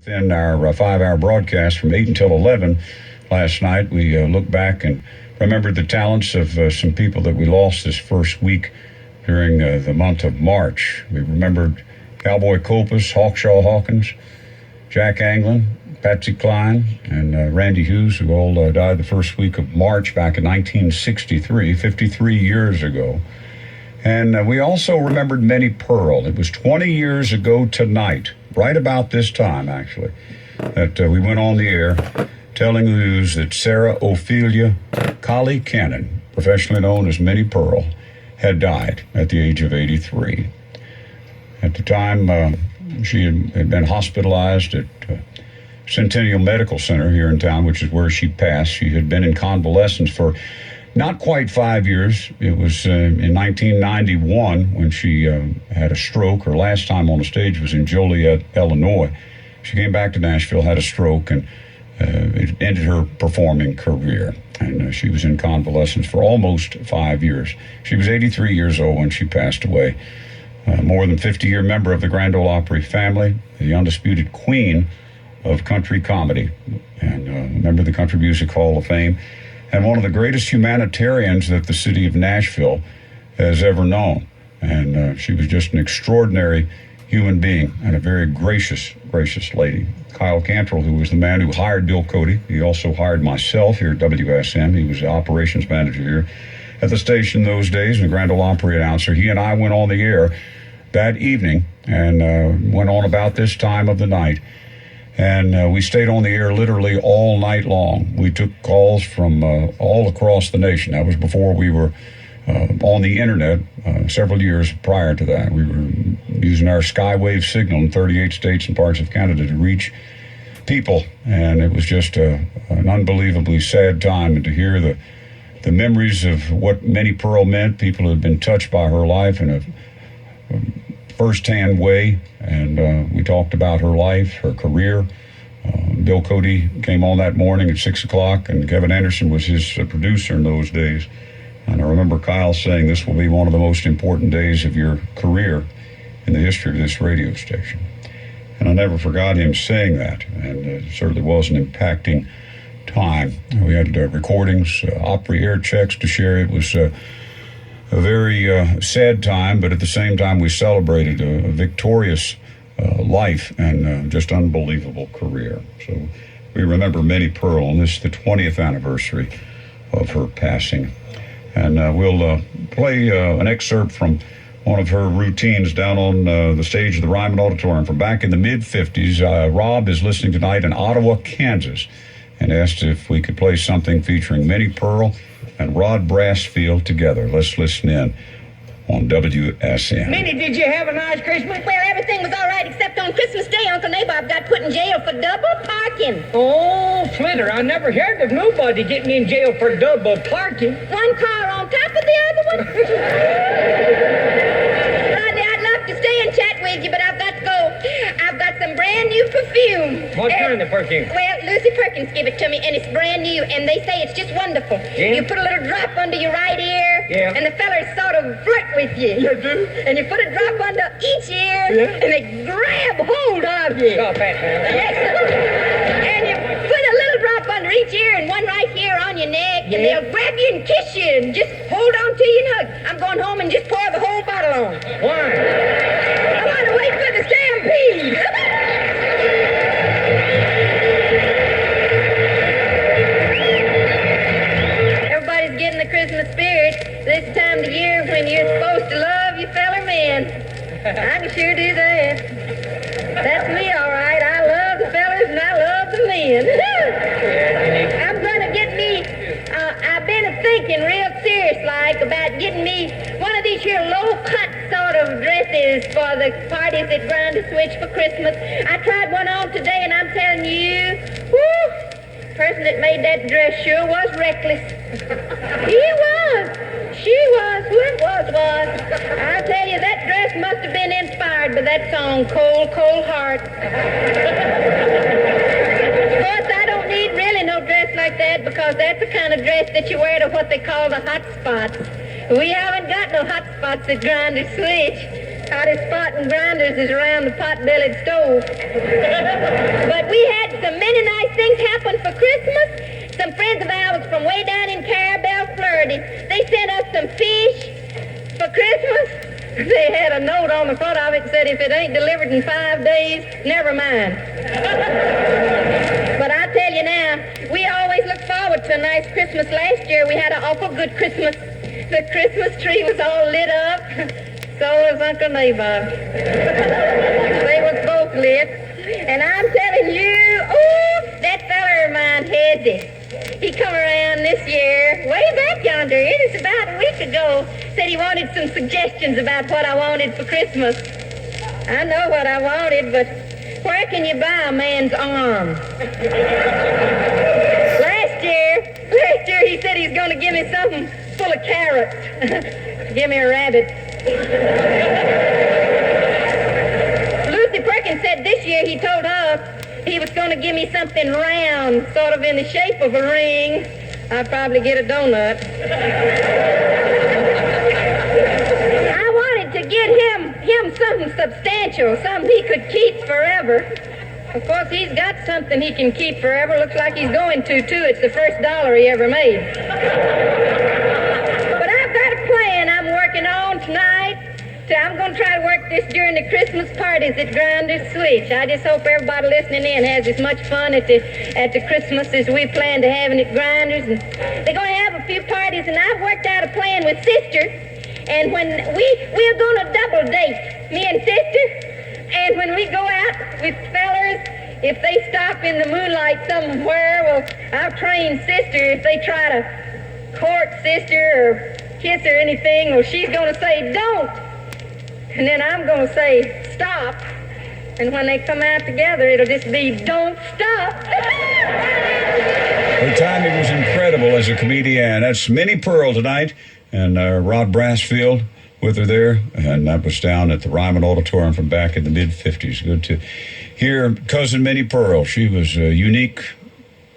In our 5-hour broadcast from 8 until 11 last night, we looked back and remembered the talents of some people that we lost this first week during the month of March. We remembered Cowboy Copas, Hawkshaw Hawkins, Jack Anglin, Patsy Cline, and Randy Hughes, who all died the first week of March back in 1963, 53 years ago. And we also remembered Minnie Pearl. It was 20 years ago tonight, right about this time, actually, that we went on the air telling the news that Sarah Ophelia Collie Cannon, professionally known as Minnie Pearl, had died at the age of 83. At the time, she had been hospitalized at Centennial Medical Center here in town, which is where she passed. She had been in convalescence for not quite 5 years. It was in 1991 when she had a stroke. Her last time on the stage was in Joliet, Illinois. She came back to Nashville, had a stroke, and it ended her performing career. And she was in convalescence for almost 5 years. She was 83 years old when she passed away. More than 50-year member of the Grand Ole Opry family, the undisputed queen of country comedy, and a member of the Country Music Hall of Fame, and one of the greatest humanitarians that the city of Nashville has ever known. And she was just an extraordinary human being and a very gracious lady. Kyle Cantrell, who was the man who hired Bill Cody, he also hired myself here at WSM. He was the operations manager here at the station those days and the Grand Ole Opry announcer. He and I went on the air that evening and went on about this time of the night. And we stayed on the air literally all night long. We took calls from all across the nation. That was before we were on the internet, several years prior to that. We were using our skywave signal in 38 states and parts of Canada to reach people. And it was just an unbelievably sad time. And to hear the memories of what Minnie Pearl meant, people who had been touched by her life in a first-hand way, and we talked about her life, her career. Bill Cody came on that morning at 6 o'clock, and Kevin Anderson was his producer in those days. And I remember Kyle saying, "This will be one of the most important days of your career in the history of this radio station." And I never forgot him saying that, and it certainly was an impacting time. We had recordings, Opry air checks to share. It was a very sad time, but at the same time, we celebrated a victorious life and just unbelievable career. So we remember Minnie Pearl, and this is the 20th anniversary of her passing. And we'll play an excerpt from one of her routines down on the stage of the Ryman Auditorium from back in the mid-'50s. Rob is listening tonight in Ottawa, Kansas, and asked if we could play something featuring Minnie Pearl and Rod Brassfield together. Let's listen in on WSM. Minnie, did you have a nice Christmas? Well, everything was all right except on Christmas Day, Uncle Nabob got put in jail for double parking. Oh, Flitter, I never heard of nobody getting in jail for double parking. One car on top of the other one. Rodney, I'd love to stay and chat with you, but I've got to go. I've got some brand new perfume. What kind of perfume? Well, Lucy Perkins gave it to me, and it's brand new, and they say it's just wonderful. Yeah? You put a little drop under your right ear, yeah, and the fellers sort of flirt with you. You do? And you put a drop under each ear, yeah, and they grab hold of you. Stop that, man. Yes. And you put a little drop under each ear and one right here on your neck, and they'll grab you and kiss you and just hold on to you and hug. I'm going home and just pour the whole bottle on. Why? I want to wait for the stampede. Everybody's getting the Christmas spirit this time of the year when you're supposed to love your fellow men. I can sure do that. That's me, all right. I love the fellas and I love the men. I'm gonna get me, I've been thinking real serious-like about getting me one of these here low-cut sort of dresses for the parties at Grind a Switch for Christmas. I tried one on today and I'm telling you, whoo, the person that made that dress sure was reckless. He was. She was. Who it was. I'll tell you, that dress must have been inspired by that song, Cold, Cold Heart. Of course, I don't need really no dress like that because that's the kind of dress that you wear to what they call the hot spots. We haven't got no hot spots at Grind a Switch. Hottest spot in Grinders is around the pot-bellied stove. But for Christmas? Some friends of ours from way down in Carabel, Florida, they sent us some fish for Christmas. They had a note on the front of it that said, if it ain't delivered in 5 days, never mind. But I tell you now, we always look forward to a nice Christmas. Last year we had an awful good Christmas. The Christmas tree was all lit up. So was Uncle Nabob. They was both lit. And I'm telling you, oh, that feller of mine, Hezzy, he come around this year, way back yonder, it is about a week ago, said he wanted some suggestions about what I wanted for Christmas. I know what I wanted, but where can you buy a man's arm? Last year he said he's going to give me something full of carrots. Give me a rabbit. Lucy Perkins said this year he told her he was going to give me something round, sort of in the shape of a ring. I'd probably get a donut. I wanted to get him something substantial, something he could keep forever. Of course, he's got something he can keep forever. Looks like he's going to, too. It's the first dollar he ever made. But I've got a plan I'm working on tonight. I'm going to try to work this during the Christmas parties at Grinders Switch. I just hope everybody listening in has as much fun at the Christmas as we plan to have at Grinders. And they're going to have a few parties, and I've worked out a plan with Sister. And when we're going to double date, me and Sister. And when we go out with fellers, if they stop in the moonlight somewhere, well, I'll train Sister. If they try to court Sister or kiss her or anything, well, she's going to say, don't. And then I'm going to say, stop. And when they come out together, it'll just be, don't stop. Her timing was incredible as a comedian. That's Minnie Pearl tonight, and Rod Brassfield with her there. And that was down at the Ryman Auditorium from back in the mid-'50s. Good to hear cousin Minnie Pearl. She was a unique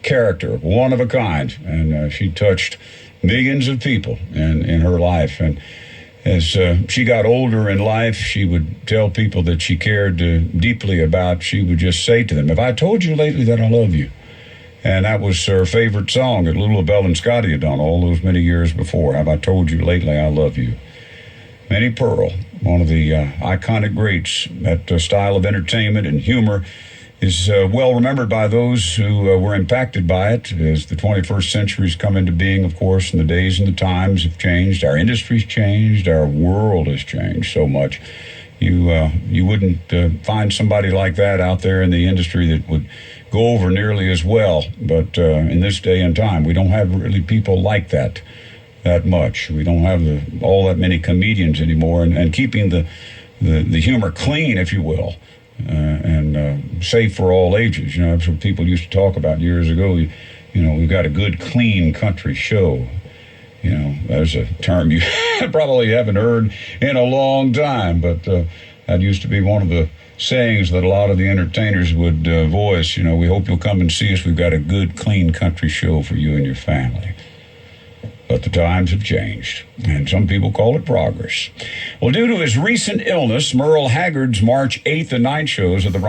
character, one of a kind, and she touched millions of people in her life. And as she got older in life, she would tell people that she cared deeply about. She would just say to them, "Have I told you lately that I love you?" And that was her favorite song that Lula Bell and Scotty had done all those many years before. "Have I told you lately I love you?" Minnie Pearl, one of the iconic greats. That style of entertainment and humor is well remembered by those who were impacted by it as the 21st century's come into being, of course, and the days and the times have changed. Our industry's changed. Our world has changed so much. You wouldn't find somebody like that out there in the industry that would go over nearly as well. But in this day and time, we don't have really people like that much. We don't have all that many comedians anymore, and keeping the humor clean, if you will. And safe for all ages. That's what people used to talk about years ago. We've got a good, clean country show. There's a term you probably haven't heard in a long time, but that used to be one of the sayings that a lot of the entertainers would voice. We hope you'll come and see us. We've got a good, clean country show for you and your family. But the times have changed, and some people call it progress. Well, due to his recent illness, Merle Haggard's March 8th and 9th shows at the